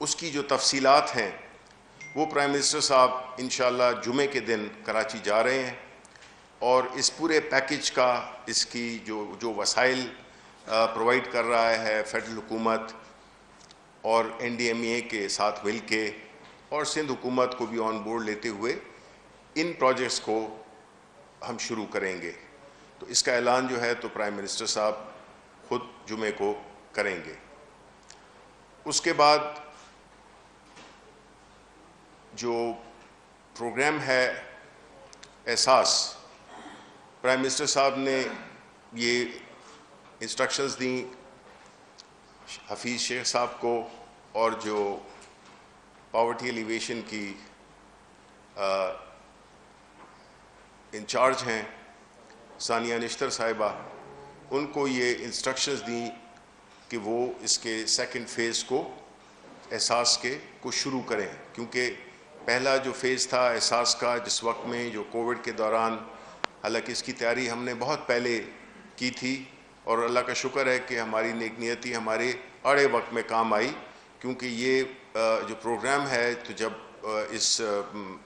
اس کی جو تفصیلات ہیں وہ پرائم منسٹر صاحب انشاءاللہ جمعے کے دن کراچی جا رہے ہیں، اور اس پورے پیکج کا اس کی جو وسائل پرووائڈ کر رہا ہے فیڈرل حکومت اور NDMA کے ساتھ مل کے، اور سندھ حکومت کو بھی آن بورڈ لیتے ہوئے ان پروجیکٹس کو ہم شروع کریں گے۔ تو اس کا اعلان جو ہے تو پرائم منسٹر صاحب خود جمعے کو کریں گے۔ اس کے بعد جو پروگرام ہے احساس، پرائم منسٹر صاحب نے یہ انسٹرکشنز دیں حفیظ شیخ صاحب کو، اور جو پاورٹی ایلیویشن کی انچارج ہیں ثانیہ نشتر صاحبہ، ان کو یہ انسٹرکشنز دیں کہ وہ اس کے سیکنڈ فیز کو احساس کے کو شروع کریں، کیونکہ پہلا جو فیز تھا احساس کا جس وقت میں جو کووڈ کے دوران، حالانکہ اس کی تیاری ہم نے بہت پہلے کی تھی، اور اللہ کا شکر ہے کہ ہماری نیک نیتی ہمارے آڑے وقت میں کام آئی، کیونکہ یہ جو پروگرام ہے تو جب اس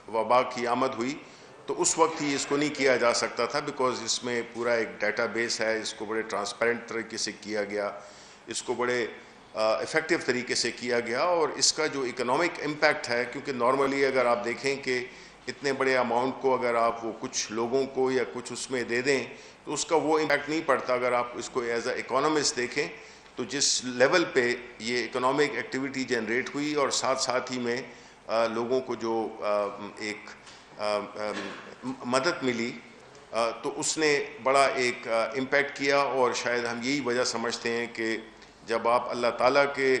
وبا کی آمد ہوئی تو اس وقت ہی اس کو نہیں کیا جا سکتا تھا، بیکاز اس میں پورا ایک ڈیٹا بیس ہے، اس کو بڑے ٹرانسپیرنٹ طریقے سے کیا گیا، اس کو بڑے ایفیکٹو طریقے سے کیا گیا، اور اس کا جو اکنامک امپیکٹ ہے، کیونکہ نارملی اگر آپ دیکھیں کہ اتنے بڑے اماؤنٹ کو اگر آپ وہ کچھ لوگوں کو یا کچھ اس میں دے دیں تو اس کا وہ امپیکٹ نہیں پڑتا۔ اگر آپ اس کو ایز اے اکانومسٹ دیکھیں تو جس لیول پہ یہ اکنامک ایکٹیویٹی جنریٹ ہوئی، اور ساتھ ساتھ ہی میں لوگوں کو جو ایک مدد ملی، تو اس نے بڑا ایک امپیکٹ کیا، اور شاید ہم یہی وجہ سمجھتے ہیں کہ جب آپ اللہ تعالیٰ کے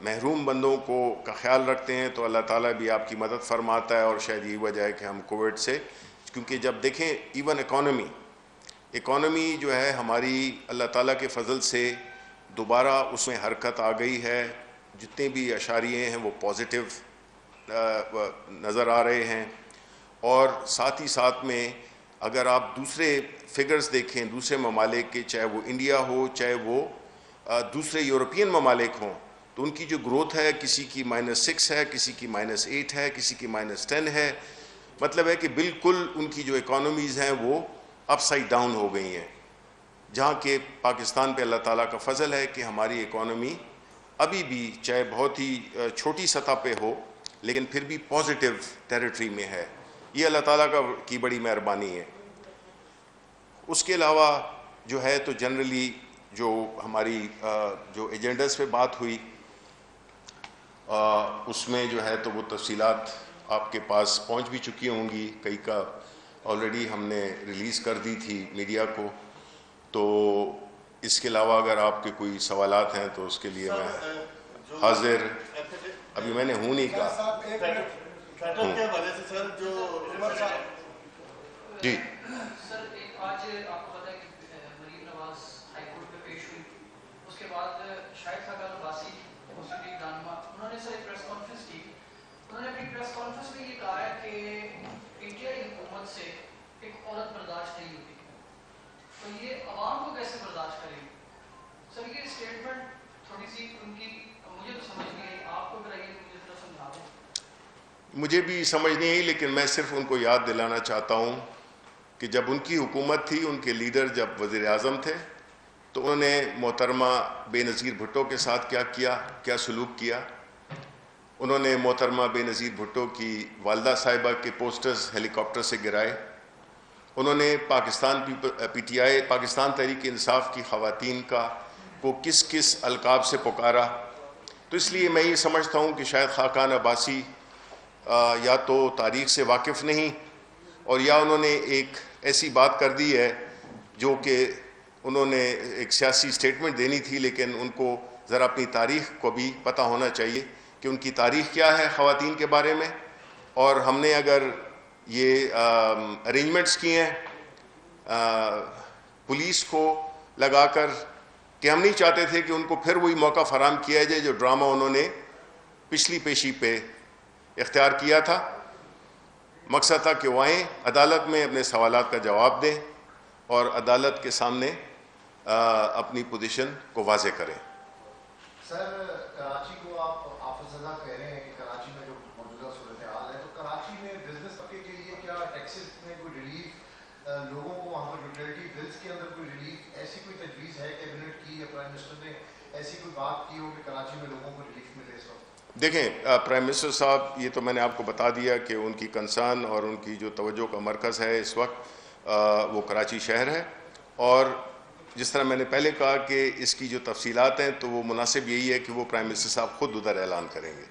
محروم بندوں کو کا خیال رکھتے ہیں تو اللہ تعالیٰ بھی آپ کی مدد فرماتا ہے، اور شاید یہی وجہ ہے کہ ہم کووڈ سے، کیونکہ جب دیکھیں ایون اکانومی جو ہے ہماری اللہ تعالیٰ کے فضل سے دوبارہ اس میں حرکت آ گئی ہے، جتنے بھی اشاریے ہیں وہ پازیٹیو نظر آ رہے ہیں، اور ساتھ ہی ساتھ میں اگر آپ دوسرے فگرز دیکھیں دوسرے ممالک کے، چاہے وہ انڈیا ہو چاہے وہ دوسرے یورپین ممالک ہوں، تو ان کی جو گروتھ ہے کسی کی -6 ہے، کسی کی -8 ہے، کسی کی -10 ہے، مطلب ہے کہ بالکل ان کی جو اکانومیز ہیں وہ اپ سائڈ ڈاؤن ہو گئی ہیں، جہاں کہ پاکستان پہ اللہ تعالیٰ کا فضل ہے کہ ہماری اکانومی ابھی بھی چاہے بہت ہی چھوٹی سطح پہ ہو لیکن پھر بھی پازیٹیو ٹیریٹری میں ہے۔ یہ اللہ تعالیٰ کی بڑی مہربانی ہے۔ اس کے علاوہ جو ہے تو جنرلی جو ہماری جو ایجنڈاز پہ بات ہوئی اس میں جو ہے تو وہ تفصیلات آپ کے پاس پہنچ بھی چکی ہوں گی، کئی کا آلریڈی ہم نے ریلیز کر دی تھی میڈیا کو، تو اس کے علاوہ اگر آپ کے کوئی سوالات ہیں تو اس کے لیے میں حاضر، ابھی میں نے ہوں نہیں کہا جی۔ سر آج آپ کو پتا ہے کہ مریم نواز ہائی کورٹ میں پیش ہوئی، اس کے بعد شاہد خاقان عباسی مسلم لیگ رہنما، انہوں نے سر ایک پریس کانفرنس کی، انہوں نے اپنی پریس کانفرنس میں یہ کہا ہے کہ PTI حکومت سے ایک عورت برداشت نہیں ہوتی، تو یہ عوام کو کیسے برداشت کرے گی؟ سر یہ اسٹیٹمنٹ تھوڑی سی ان کی مجھے تو سمجھ نہیں آئی، آپ کو اگر آئیے تو مجھے تھوڑا سمجھا دیں۔ مجھے بھی سمجھ نہیں آئی، لیکن میں صرف ان کو یاد دلانا چاہتا ہوں کہ جب ان کی حکومت تھی، ان کے لیڈر جب وزیر اعظم تھے، تو انہوں نے محترمہ بے نظیر بھٹو کے ساتھ کیا سلوک کیا۔ انہوں نے محترمہ بے نظیر بھٹو کی والدہ صاحبہ کے پوسٹرز ہیلی کاپٹر سے گرائے، انہوں نے PTI پاکستان تحریک انصاف کی خواتین کو کس القاب سے پکارا۔ تو اس لیے میں یہ سمجھتا ہوں کہ شاید خاقان عباسی یا تو تاریخ سے واقف نہیں، اور یا انہوں نے ایک ایسی بات کر دی ہے جو کہ انہوں نے ایک سیاسی سٹیٹمنٹ دینی تھی، لیکن ان کو ذرا اپنی تاریخ کو بھی پتہ ہونا چاہیے کہ ان کی تاریخ کیا ہے خواتین کے بارے میں، اور ہم نے اگر یہ ارینجمنٹس کیے ہیں پولیس کو لگا کر کہ ہم نہیں چاہتے تھے کہ ان کو پھر وہی موقع فراہم کیا جائے جو ڈرامہ انہوں نے پچھلی پیشی پہ اختیار کیا تھا۔ مقصد تھا کہ وہ آئیں عدالت میں اپنے سوالات کا جواب دیں اور عدالت کے سامنے اپنی پوزیشن کو واضح کریں۔ سر کراچی کو آپ صاحب کہہ رہے ہیں کہ کراچی میں جو موجودہ صورتحال ہے تو کراچی میں بزنس طبقے کے لیے کیا ٹیکسز میں کوئی ریلیف لوگوں کو وہاں پر یوٹیلیٹی بلز کے اندر کوئی ریلیف ایسی کوئی تجویز ہے کیبنٹ کی یا پرائم منسٹر نے ایسی کوئی بات کی ہو کہ کراچی میں لوگوں کو ریلیف ملے اس وقت؟ دیکھیں پرائم منسٹر صاحب یہ تو میں نے آپ کو بتا دیا کہ ان کی کنسرن اور ان کی جو توجہ کا مرکز ہے اس وقت وہ کراچی شہر ہے، اور جس طرح میں نے پہلے کہا کہ اس کی جو تفصیلات ہیں تو وہ مناسب یہی ہے کہ وہ پرائم منسٹر صاحب خود ادھر اعلان کریں گے۔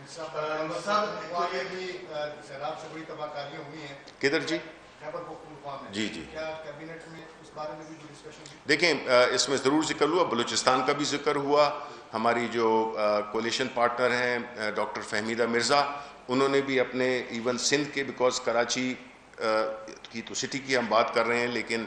صاحب یہ بھی سیلاب سے بڑی تباہ کاریاں ہوئی ہیں کدھر جی؟ خیبر پختونخوا میں، جی جی کیا کیبنٹ میں اس بارے میں بھی کوئی ڈسکشن ہوئی؟ دیکھیں اس میں ضرور ذکر ہوا، بلوچستان کا بھی ذکر ہوا، ہماری جو کولیشن پارٹنر ہیں ڈاکٹر فہمیدہ مرزا، انہوں نے بھی اپنے ایون سندھ کے، بیکاز کراچی کی تو سٹی کی ہم بات کر رہے ہیں، لیکن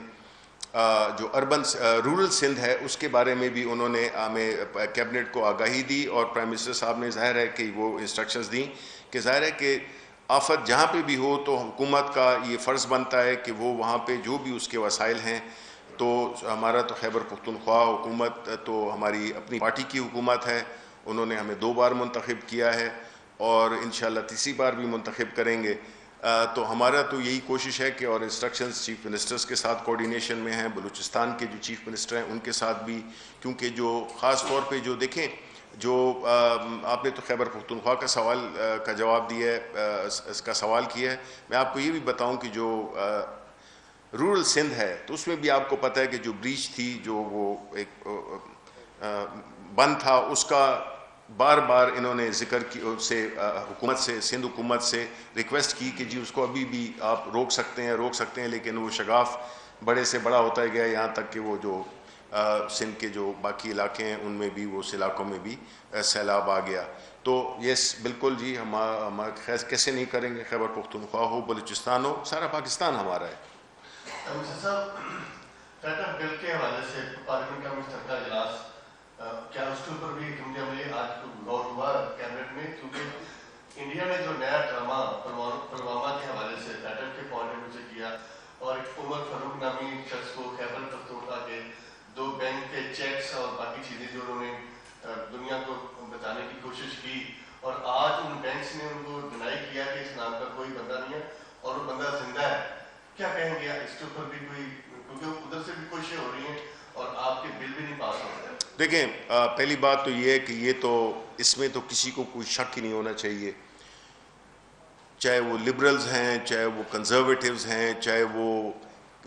جو اربن رورل سندھ ہے اس کے بارے میں بھی انہوں نے ہمیں کیبنٹ کو آگاہی دی، اور پرائم منسٹر صاحب نے ظاہر ہے کہ وہ انسٹرکشنز دیں کہ ظاہر ہے کہ آفت جہاں پہ بھی ہو تو حکومت کا یہ فرض بنتا ہے کہ وہ وہاں پہ جو بھی اس کے وسائل ہیں، تو ہمارا تو خیبر پختونخوا حکومت تو ہماری اپنی پارٹی کی حکومت ہے، انہوں نے ہمیں 2 بار منتخب کیا ہے اور انشاءاللہ تیسری بار بھی منتخب کریں گے، تو ہمارا تو یہی کوشش ہے کہ، اور انسٹرکشنز چیف منسٹرز کے ساتھ کوارڈینیشن میں ہیں، بلوچستان کے جو چیف منسٹر ہیں ان کے ساتھ بھی، کیونکہ جو خاص طور پہ جو دیکھیں جو آپ نے تو خیبر پختونخوا کا سوال کا جواب دیا ہے، اس کا سوال کیا ہے، میں آپ کو یہ بھی بتاؤں کہ جو رورل سندھ ہے تو اس میں بھی آپ کو پتہ ہے کہ جو بریچ تھی، جو وہ ایک بند تھا، اس کا بار بار انہوں نے ذکر کی، سے حکومت سے، سندھ حکومت سے ریکویسٹ کی کہ جی اس کو ابھی بھی آپ روک سکتے ہیں، لیکن وہ شگاف بڑے سے بڑا ہوتا گیا، یہاں تک کہ وہ جو سندھ کے جو باقی علاقے ہیں ان میں بھی، وہ اس علاقوں میں بھی سیلاب آ گیا۔ تو یس بالکل جی، ہم کیسے نہیں کریں گے، خیبر پختونخوا ہو، بلوچستان ہو، سارا پاکستان ہمارا ہے۔ منسٹر صاحب، ٹاٹا بل کے حوالے سے پارلیمنٹ کا مشترکہ اجلاس، کیا اس کے اوپر بھی حکمت عملی آج غور ہوا کیبنٹ میں؟ کیونکہ انڈیا نے جو نیا ڈرامہ پلوامہ کے حوالے سے ٹاٹا کے پوائنٹ آف ویو سے کیا، اور ایک عمر فاروق نامی شخص کو خیبر پختونخوا کے 2 بینک کے چیکس اور باقی چیزیں جو انہوں نے دنیا کو بتانے کی کوشش کی، اور آج ان بینکس نے ان کو ڈینائی کیا کہ اس نام کا کوئی بندہ نہیں ہے اور وہ بندہ زندہ ہے، کیا کہیں گے اس کے اوپر بھی کوئی، کیونکہ ادھر سے بھی کوششیں ہو رہی ہیں اور آپ کے بل بھی نہیں پاس ہو رہے ہیں؟ دیکھیں پہلی بات تو یہ ہے کہ یہ تو اس میں تو کسی کو کوئی شک ہی نہیں ہونا چاہیے، چاہے وہ لبرلز ہیں، چاہے وہ کنزرویٹیوز ہیں، چاہے وہ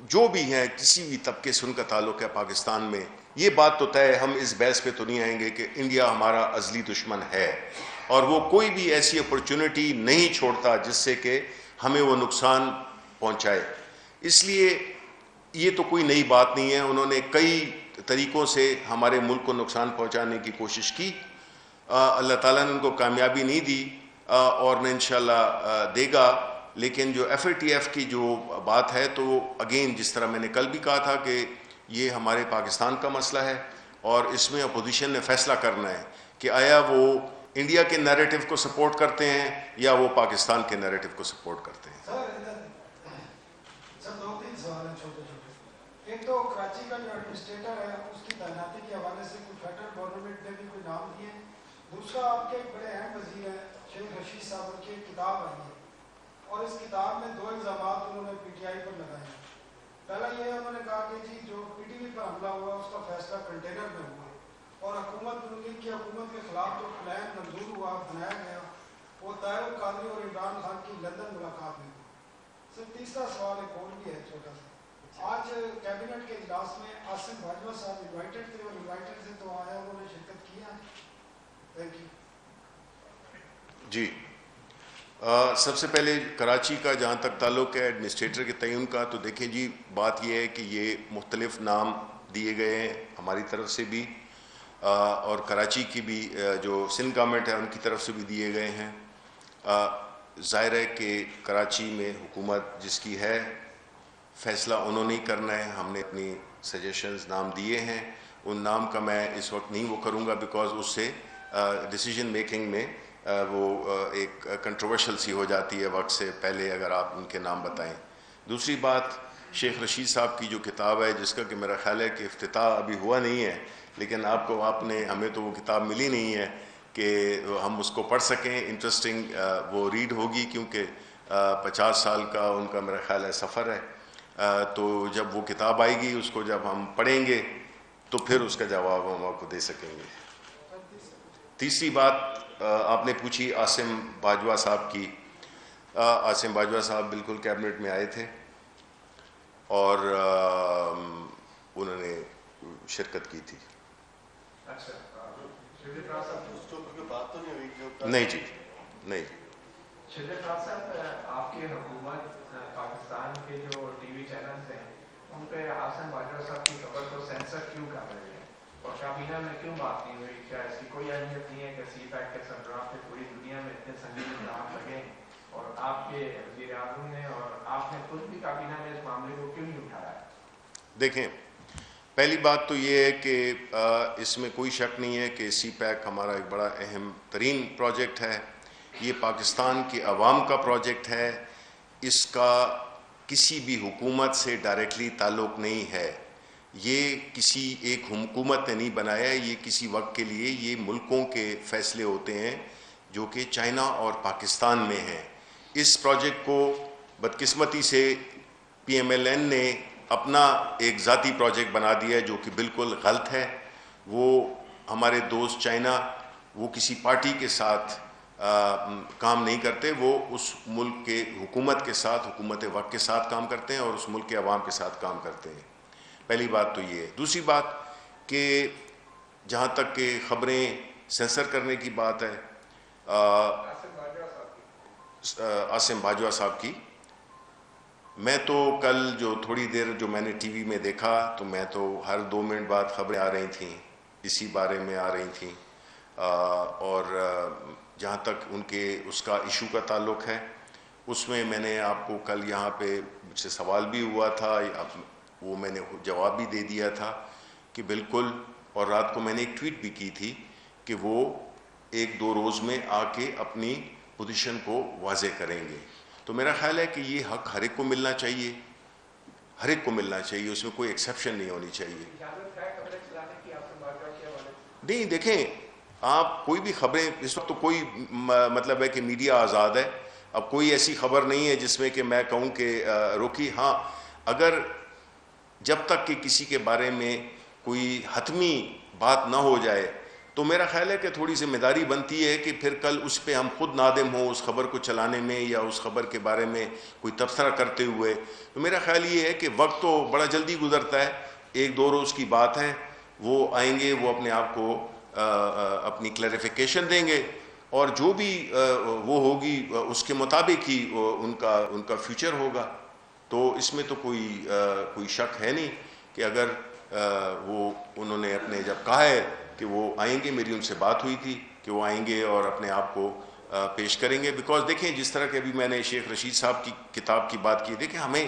جو بھی ہیں، کسی بھی طبقے سے ان کا تعلق ہے پاکستان میں، یہ بات تو طے ہے، ہم اس بحث پہ تو نہیں آئیں گے کہ انڈیا ہمارا ازلی دشمن ہے، اور وہ کوئی بھی ایسی اپرچونٹی نہیں چھوڑتا جس سے کہ ہمیں وہ نقصان پہنچائے، اس لیے یہ تو کوئی نئی بات نہیں ہے، انہوں نے کئی طریقوں سے ہمارے ملک کو نقصان پہنچانے کی کوشش کی، اللہ تعالیٰ نے ان کو کامیابی نہیں دی اور نہ انشاءاللہ دے گا، لیکن جو ایف اے ٹی ایف کی جو بات ہے تو اگین جس طرح میں نے کل بھی کہا تھا کہ یہ ہمارے پاکستان کا مسئلہ ہے، اور اس میں اپوزیشن نے فیصلہ کرنا ہے کہ آیا وہ انڈیا کے نیریٹو کو سپورٹ کرتے ہیں یا وہ پاکستان کے نیریٹو کو سپورٹ کرتے ہیں۔ سر 2-3 سوال ہیں چھوٹے چھوٹے۔ ایک تو کراچی کا جو ایڈمنسٹریٹر ہے اس کی تعیناتی کے حوالے سے کوئی فیڈرل گورنمنٹ نے بھی کوئی نام دیے؟ دوسرا، آپ کے ایک بڑے اہم وزیر ہیں شیخ رشید صاحب، ان کی ایک کتاب آئی ہے اور اس کتاب میں 2 الزامات انہوں نے پی ٹی آئی پر لگائے ہیں۔ پہلا یہ ہے، انہوں نے کہا کہ جی جو پی ٹی وی پر حملہ ہوا اس کا فیصلہ کنٹینر میں ہوا، اور حکومت ان کی حکومت کے خلاف جو پلان منظور ہوا، بنایا گیا، وہ طاہر القادری اور عمران خان کی لندن ملاقات میں ہوا۔ سر تیسرا سوال ایک اور بھی ہے چھوٹا سا، آج کیبنٹ کے اجلاس میں آصف بھاجوہ صاحب انوائٹڈ تھے، اور انوائٹڈ سے تو آیا انہوں نے شرکت کیا۔ تھینک یو جی سب سے پہلے کراچی کا جہاں تک تعلق ہے ایڈمنسٹریٹر کے تعین کا، تو دیکھیں جی بات یہ ہے کہ یہ مختلف نام دیے گئے ہیں ہماری طرف سے بھی، اور کراچی کی بھی جو سندھ گورنمنٹ ہے ان کی طرف سے بھی دیے گئے ہیں۔ ظاہر ہے کہ کراچی میں حکومت جس کی ہے، فیصلہ انہوں نے کرنا ہے، ہم نے اپنی سجیشنز نام دیے ہیں، ان نام کا میں اس وقت نہیں وہ کروں گا، بیکاز اس سے ڈیسیجن میکنگ میں وہ ایک کنٹروورشل سی ہو جاتی ہے وقت سے پہلے اگر آپ ان کے نام بتائیں۔ دوسری بات، شیخ رشید صاحب کی جو کتاب ہے، جس کا کہ میرا خیال ہے کہ افتتاح ابھی ہوا نہیں ہے، لیکن ہمیں تو وہ کتاب ملی نہیں ہے کہ ہم اس کو پڑھ سکیں. انٹرسٹنگ وہ ریڈ ہوگی کیونکہ 50 سال کا ان کا میرا خیال ہے سفر ہے. تو جب وہ کتاب آئے گی اس کو جب ہم پڑھیں گے تو پھر اس کا جواب ہم آپ کو دے سکیں گے. تیسری بات آپ نے پوچھی عاصم باجوہ صاحب کی. عاصم باجوہ صاحب بالکل کیبنٹ میں آئے تھے اور انہوں نے شرکت کی تھی. اچھا شہزاد فراز صاحب اس کے اوپر کوئی بات تو نہیں ہوئی جو نہیں جی نہیں. شہزاد فراز صاحب آپ کی حکومت پاکستان کے جو ٹی وی چینلز ہیں ان پہ عاصم باجوہ صاحب کی خبر کو سینسر کیوں کر رہی ہے اور کابینہ میں کیوں بات نہیں ہوئی؟ کیا اس کی کوئی اہمیت نہیں ہے کہ سی پیک کے سربراہ پہ پوری دنیا میں اتنے سنگین الزام لگے اور آپ کے وزیر اعظم نے اور آپ نے خود بھی کابینہ میں اس معاملے کو کیوں نہیں اٹھایا؟ دیکھیں پہلی بات تو یہ ہے کہ اس میں کوئی شک نہیں ہے کہ سی پیک ہمارا ایک بڑا اہم ترین پروجیکٹ ہے. یہ پاکستان کی عوام کا پروجیکٹ ہے. اس کا کسی بھی حکومت سے ڈائریکٹلی تعلق نہیں ہے. یہ کسی ایک حکومت نے نہیں بنایا. یہ کسی وقت کے لیے یہ ملکوں کے فیصلے ہوتے ہیں جو کہ چائنا اور پاکستان میں ہیں. اس پروجیکٹ کو بدقسمتی سے پی ایم ایل این نے اپنا ایک ذاتی پروجیکٹ بنا دیا ہے جو کہ بالکل غلط ہے. وہ ہمارے دوست چائنا وہ کسی پارٹی کے ساتھ کام نہیں کرتے. وہ اس ملک کے حکومت کے ساتھ حکومت وقت کے ساتھ کام کرتے ہیں اور اس ملک کے عوام کے ساتھ کام کرتے ہیں. پہلی بات تو یہ ہے. دوسری بات کہ جہاں تک کہ خبریں سینسر کرنے کی بات ہے عاصم باجوہ صاحب کی، میں تو کل جو تھوڑی دیر جو میں نے ٹی وی میں دیکھا تو میں تو ہر 2 منٹ بعد خبریں آ رہی تھیں اسی بارے میں آ رہی تھیں. اور جہاں تک ان کے اس کا ایشو کا تعلق ہے اس میں نے آپ کو کل یہاں پہ مجھ سے سوال بھی ہوا تھا، وہ میں نے جواب بھی دے دیا تھا کہ بالکل. اور رات کو میں نے ایک ٹویٹ بھی کی تھی کہ وہ 1-2 روز میں آ کے اپنی پوزیشن کو واضح کریں گے. تو میرا خیال ہے کہ یہ حق ہر ایک کو ملنا چاہیے، ہر ایک کو ملنا چاہیے. اس میں کوئی ایکسیپشن نہیں ہونی چاہیے. نہیں دیکھیں آپ کوئی بھی خبریں اس وقت تو کوئی مطلب ہے کہ میڈیا آزاد ہے. اب کوئی ایسی خبر نہیں ہے جس میں کہ میں کہوں کہ روکی. ہاں اگر جب تک کہ کسی کے بارے میں کوئی حتمی بات نہ ہو جائے تو میرا خیال ہے کہ تھوڑی ذمہ داری بنتی ہے کہ پھر کل اس پہ ہم خود نادم ہوں اس خبر کو چلانے میں یا اس خبر کے بارے میں کوئی تبصرہ کرتے ہوئے. تو میرا خیال یہ ہے کہ وقت تو بڑا جلدی گزرتا ہے. 1-2 روز کی بات ہے. وہ آئیں گے، وہ اپنے آپ کو اپنی کلیریفیکیشن دیں گے اور جو بھی وہ ہوگی اس کے مطابق ہی ان کا فیوچر ہوگا. تو اس میں تو کوئی شک ہے نہیں کہ اگر وہ انہوں نے اپنے جب کہا ہے کہ وہ آئیں گے، میری ان سے بات ہوئی تھی کہ وہ آئیں گے اور اپنے آپ کو پیش کریں گے. بیکاز دیکھیں جس طرح کہ ابھی میں نے شیخ رشید صاحب کی کتاب کی بات کی، دیکھیں ہمیں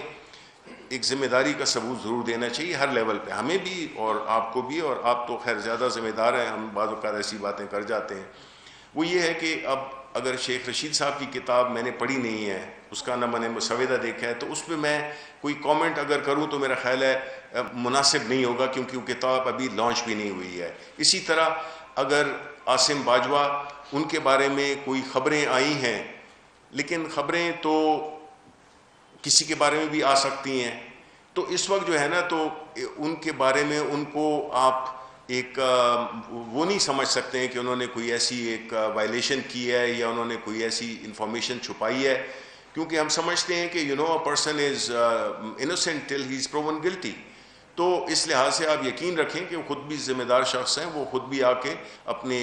ایک ذمہ داری کا ثبوت ضرور دینا چاہیے ہر لیول پہ، ہمیں بھی اور آپ کو بھی. اور آپ تو خیر زیادہ ذمہ دار ہیں، ہم بعض اوقات ایسی باتیں کر جاتے ہیں. وہ یہ ہے کہ اب اگر شیخ رشید صاحب کی کتاب میں نے پڑھی نہیں ہے، اس کا نہ میں نے مسودہ دیکھا ہے، تو اس پہ میں کوئی کامنٹ اگر کروں تو میرا خیال ہے مناسب نہیں ہوگا کیونکہ وہ کتاب ابھی لانچ بھی نہیں ہوئی ہے. اسی طرح اگر عاصم باجوہ ان کے بارے میں کوئی خبریں آئی ہیں، لیکن خبریں تو کسی کے بارے میں بھی آ سکتی ہیں، تو اس وقت جو ہے نا تو ان کے بارے میں ان کو آپ ایک وہ نہیں سمجھ سکتے ہیں کہ انہوں نے کوئی ایسی ایک وائلیشن کی ہے یا انہوں نے کوئی ایسی انفارمیشن چھپائی ہے. کیونکہ ہم سمجھتے ہیں کہ a person is innocent till he is proven guilty. تو اس لحاظ سے آپ یقین رکھیں کہ وہ خود بھی ذمہ دار شخص ہیں، وہ خود بھی آ کے اپنے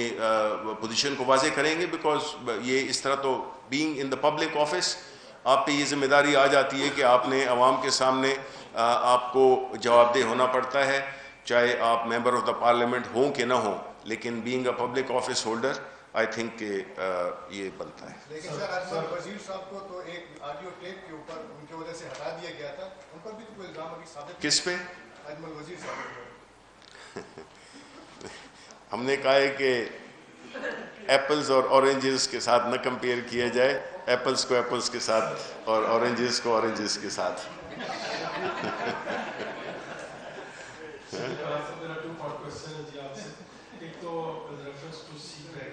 پوزیشن کو واضح کریں گے. بیکاز یہ اس طرح تو being in the public office آپ پہ یہ ذمہ داری آ جاتی ہے کہ آپ نے عوام کے سامنے آپ کو جواب دہ ہونا پڑتا ہے، چاہے آپ ممبر آف دا پارلیمنٹ ہوں کہ نہ ہوں. لیکن being a public office holder I think کہ یہ بنتا ہے. لیکن سر اجمل وزیر صاحب کو تو ایک آڈیو ٹیپ کے اوپر ان کی وجہ سے ہٹا دیا گیا تھا، ان پر بھی تو کوئی الزام ابھی ثابت کس پہ؟ اجمل وزیر صاحب پر. ہم نے کہا ہے کہ ایپلز اور اورنجز کے ساتھ نہ کمپیئر کیا جائے، ایپلز کو ایپلز کے ساتھ اور اورنجز کو اورنجز کے ساتھ. There are 2 part questions. ایک تو with reference to CPEC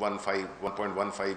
1.15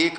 1